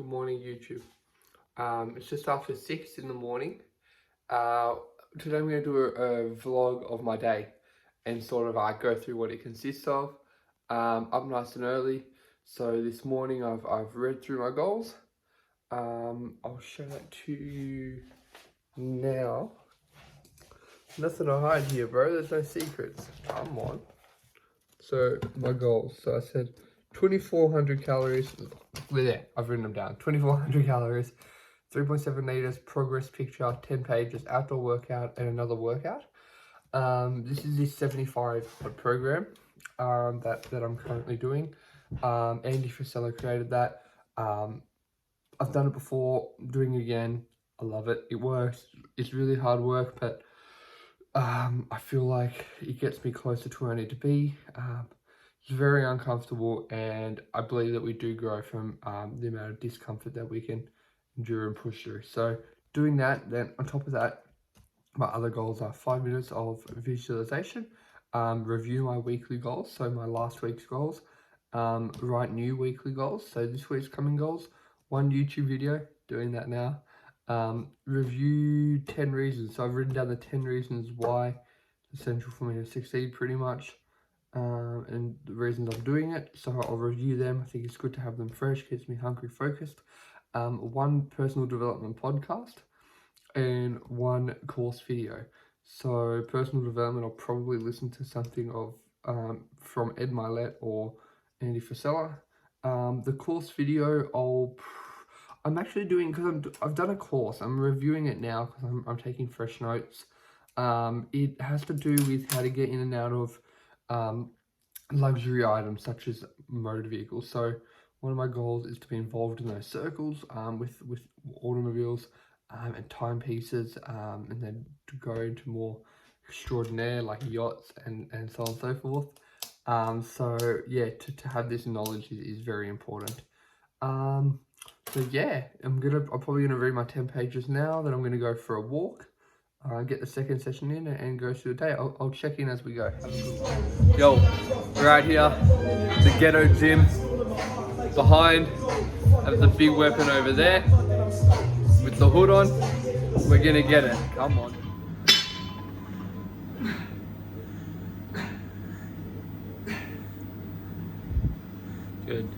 Good morning, YouTube. It's just after 6 in the morning. Today I'm going to do a vlog of my day and sort of go through what it consists of. Up nice and early, so this morning I've read through my goals. I'll show that to you now. Nothing to hide here, bro. There's no secrets. Come on. So my goals. So I said 2,400 calories. There, I've written them down. 2,400 calories, 3.7 liters, progress picture, 10 pages, outdoor workout, and another workout. This is this 75 hot program that I'm currently doing. Andy Frisella created that. I've done it before, I'm doing it again. I love it. It works. It's really hard work, but I feel like it gets me closer to where I need to be. It's very uncomfortable, and I believe that we do grow from the amount of discomfort that we can endure and push through. So doing that, then on top of that, my other goals are 5 minutes of visualization, review my weekly goals, so my last week's goals, write new weekly goals, so this week's coming goals, 1 YouTube video, doing that now, review 10 reasons. So I've written down the 10 reasons why it's essential for me to succeed, pretty much, and the reasons I'm doing it. So I'll review them. I think it's good to have them fresh, keeps me hungry, focused. 1 personal development podcast and 1 course video. So personal development, I'll probably listen to something of from Ed Milet or Andy Frisella. The course video, I'm actually doing, because I've done a course. I'm reviewing it now because I'm taking fresh notes. It has to do with how to get in and out of luxury items such as motor vehicles. So one of my goals is to be involved in those circles with automobiles and timepieces, and then to go into more extraordinaire like yachts and so on and so forth. So yeah, to have this knowledge is very important. So yeah, I'm probably gonna read my 10 pages now. Then I'm gonna go for a walk, get the second session in, and go through the day. I'll check in as we go. Yo, right here, the ghetto gym. Behind, have the big weapon over there with the hood on. We're gonna get it. Come on. Good.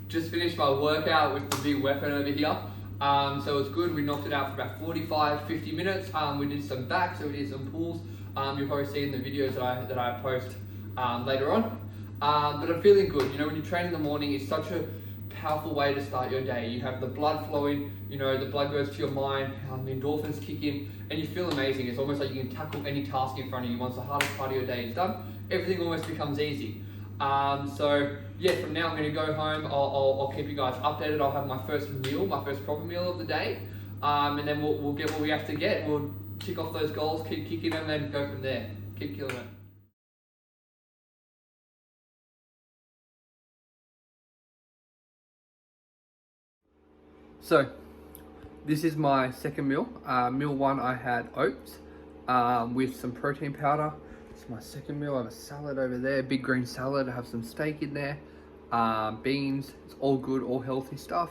Just finished my workout with the big weapon over here. So it was good. We knocked it out for about 45-50 minutes. We did some backs, so we did some pulls. You'll probably see in the videos that I post later on. But I'm feeling good. You know, when you train in the morning, it's such a powerful way to start your day. You have the blood flowing, you know, the blood goes to your mind, the endorphins kick in, and you feel amazing. It's almost like you can tackle any task in front of you. Once the hardest part of your day is done, everything almost becomes easy. So yeah, from now I'm going to go home. I'll keep you guys updated. I'll have my first meal, my first proper meal of the day, and then we'll get what we have to get. We'll tick off those goals, keep kicking them, and go from there. Keep killing it. So this is my second meal. Meal 1, I had oats with some protein powder. It's my second meal. I have a salad over there, big green salad. I have some steak in there, beans. It's all good, all healthy stuff.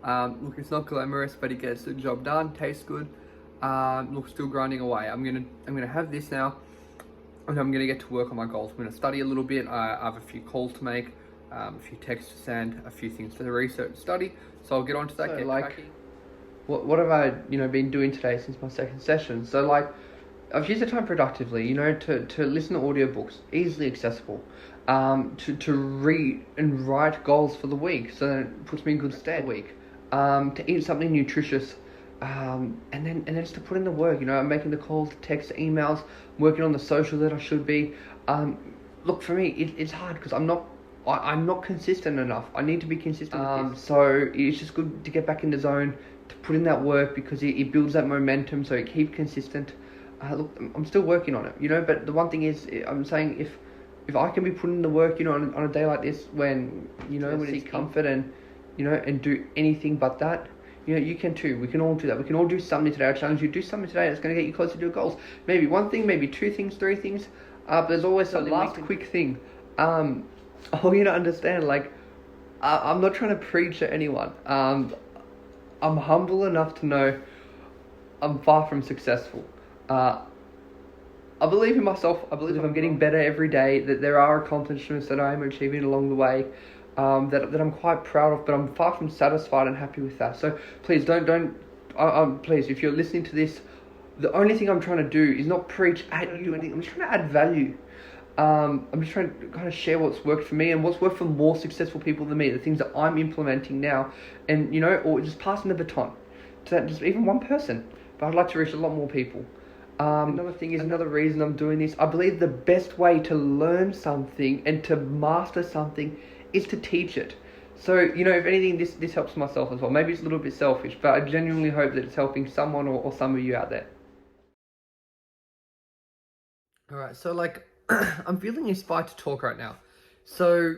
Look, it's not glamorous, but it gets the job done. Tastes good. Look, still grinding away. I'm gonna have this now, and I'm gonna get to work on my goals. I'm gonna study a little bit. I have a few calls to make, a few texts to send, a few things to research and study. So I'll get on to that. What have I, been doing today since my second session? So I've used the time productively, to listen to audiobooks, easily accessible, to read and write goals for the week, so that it puts me in good stead to eat something nutritious, and then just to put in the work. I'm making the calls, the texts, the emails, working on the social that I should be. Look, for me, it's hard because I'm not consistent enough. I need to be consistent. So it's just good to get back in the zone, to put in that work, because it builds that momentum, so keep consistent. Look, I'm still working on it, you know, but the one thing is, I'm saying, if I can be putting in the work, you know, on a day like this, when, you know, when it's comfort and, you know, and do anything but that, you know, you can too. We can all do that. We can all do something today. I challenge you, do something today that's going to get you closer to your goals. Maybe one thing, maybe two things, three things, but there's always something. Last quick thing, I want you to understand, like, I'm not trying to preach at anyone. I'm humble enough to know I'm far from successful. I believe in myself. I believe I'm getting better every day, that there are accomplishments that I am achieving along the way, that I'm quite proud of, but I'm far from satisfied and happy with that. So please please, if you're listening to this, the only thing I'm trying to do is not preach at you anything. I'm just trying to add value. I'm just trying to kind of share what's worked for me and what's worked for more successful people than me, the things that I'm implementing now, and, you know, or just passing the baton to that, just even one person. But I'd like to reach a lot more people. Another thing is, another reason I'm doing this, I believe the best way to learn something and to master something is to teach it. So, you know, if anything, this helps myself as well. Maybe it's a little bit selfish, but I genuinely hope that it's helping someone or some of you out there. Alright, so, like, I'm feeling inspired to talk right now. So,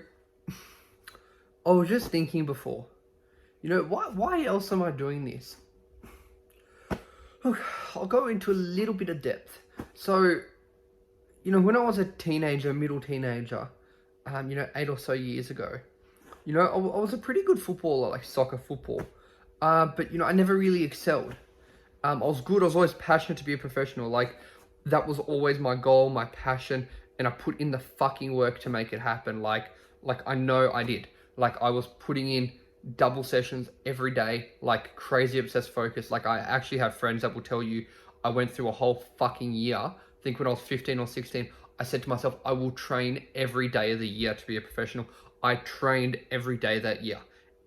I was just thinking before, you know, why else am I doing this? Look, I'll go into a little bit of depth. So, you know, when I was a teenager, middle teenager, you know, 8 or so years ago, you know, I was a pretty good footballer, like soccer football. But, you know, I never really excelled. I was good. I was always passionate to be a professional. Like, that was always my goal, my passion, and I put in the fucking work to make it happen. Like I know I did. Like, I was putting in double sessions every day, like crazy obsessed focus. Like, I actually have friends that will tell you I went through a whole fucking year. I think when I was 15 or 16, I said to myself, I will train every day of the year to be a professional. I trained every day that year.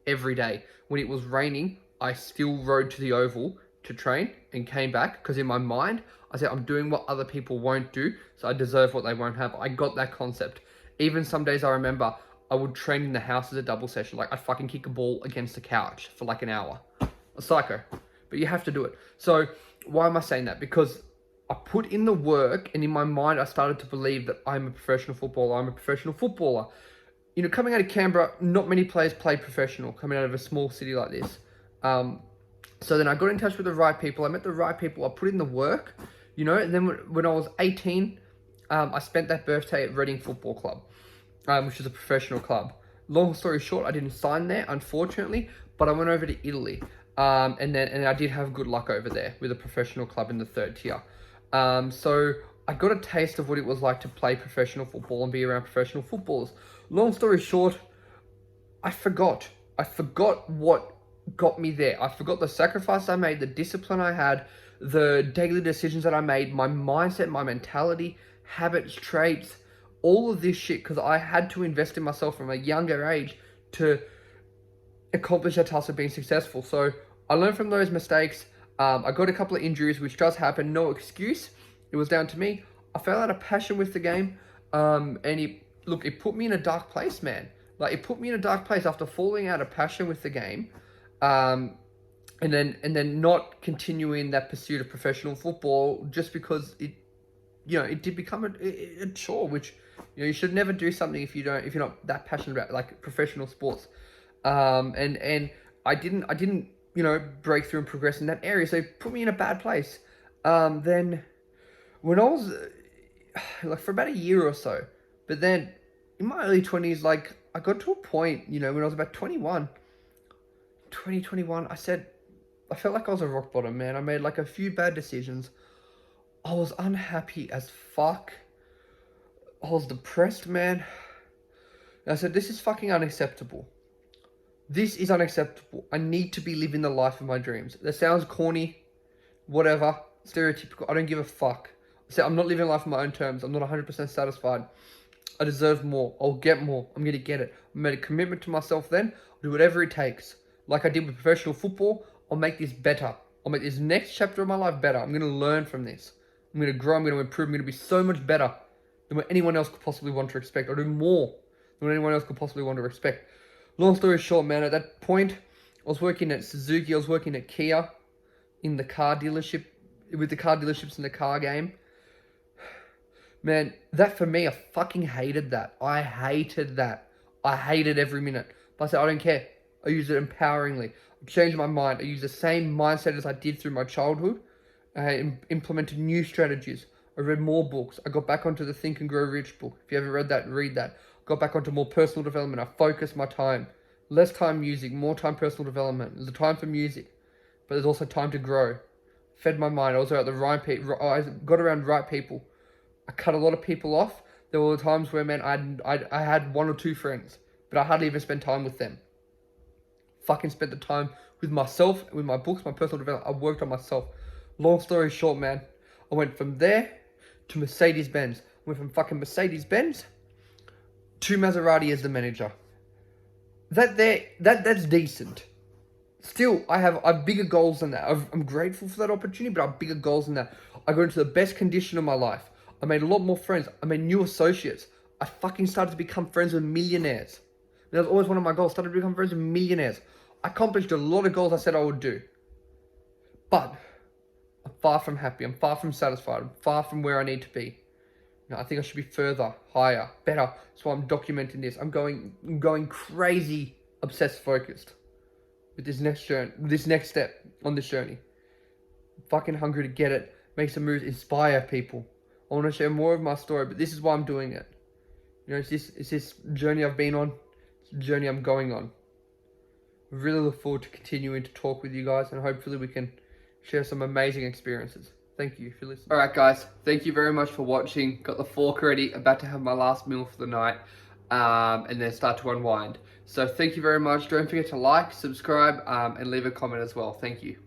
Every day. When it was raining, I still rode to the oval to train and came back, because in my mind, I said, I'm doing what other people won't do, so I deserve what they won't have. I got that concept. Even some days I remember I would train in the house as a double session. Like, I'd fucking kick a ball against the couch for like an hour. A psycho. But you have to do it. So why am I saying that? Because I put in the work, and in my mind I started to believe that I'm a professional footballer. I'm a professional footballer. You know, coming out of Canberra, not many players play professional, coming out of a small city like this. So then I got in touch with the right people. I met the right people. I put in the work, you know. And then when I was 18, I spent that birthday at Reading Football Club, which is a professional club. Long story short, I didn't sign there, unfortunately, but I went over to Italy. And I did have good luck over there with a professional club in the 3rd tier. So I got a taste of what it was like to play professional football and be around professional footballers. Long story short, I forgot what got me there. I forgot the sacrifice I made, the discipline I had, the daily decisions that I made, my mindset, my mentality, habits, traits, all of this shit, because I had to invest in myself from a younger age to accomplish that task of being successful. So I learned from those mistakes. I got a couple of injuries, which does happen, no excuse. It was down to me. I fell out of passion with the game, and it put me in a dark place, man. Like, it put me in a dark place after falling out of passion with the game, and then not continuing that pursuit of professional football just because it did become a chore, which, you know, you should never do something if you're not that passionate about, like, professional sports. And I didn't, you know, break through and progress in that area, so it put me in a bad place. Then when I was like, for about a year or so, but then in my early 20s, like, I got to a point, you know, when I was about 21, I felt like I was a rock bottom, man. I made like a few bad decisions. I was unhappy as fuck. I was depressed, man. And I said, this is fucking unacceptable. This is unacceptable. I need to be living the life of my dreams. That sounds corny, whatever, stereotypical. I don't give a fuck. I said, I'm not living life on my own terms. I'm not 100% satisfied. I deserve more. I'll get more. I'm going to get it. I made a commitment to myself then. I'll do whatever it takes. Like I did with professional football, I'll make this better. I'll make this next chapter of my life better. I'm going to learn from this. I'm going to grow. I'm going to improve. I'm going to be so much better than what anyone else could possibly want to expect. I'll do more than what anyone else could possibly want to expect. Long story short, man, at that point, I was working at Suzuki, I was working at Kia in the car dealership, with the car dealerships in the car game. Man, that for me, I fucking hated that. I hated that. I hated every minute. But I said, I don't care. I use it empoweringly. I changed my mind. I used the same mindset as I did through my childhood. I implemented new strategies. I read more books. I got back onto the Think and Grow Rich book. If you haven't read that, read that. Got back onto more personal development. I focused my time. Less time music, more time personal development. There's a time for music, but there's also time to grow. Fed my mind. I was around the right people. I got around the right people. I cut a lot of people off. There were times where, man, I had 1 or 2 friends, but I hardly even spent time with them. Fucking spent the time with myself, with my books, my personal development. I worked on myself. Long story short, man, I went from there to Mercedes-Benz. I went from fucking Mercedes-Benz to Maserati as the manager. That's decent. Still, I have bigger goals than that. I'm grateful for that opportunity, but I have bigger goals than that. I got into the best condition of my life. I made a lot more friends. I made new associates. I fucking started to become friends with millionaires. That was always one of my goals. Started to become friends with millionaires. I accomplished a lot of goals I said I would do. But I'm far from happy. I'm far from satisfied. I'm far from where I need to be. I think I should be further, higher, better. So I'm documenting this. I'm going crazy, obsessed, focused with this next step on this journey. I'm fucking hungry to get it, make some moves, inspire people. I want to share more of my story, but this is why I'm doing it. It's this journey I've been on. It's the journey I'm going on. I really look forward to continuing to talk with you guys, and hopefully we can share some amazing experiences. Thank you for listening. Alright guys, thank you very much for watching. Got the fork ready, about to have my last meal for the night, and then start to unwind. So thank you very much. Don't forget to like, subscribe, and leave a comment as well. Thank you.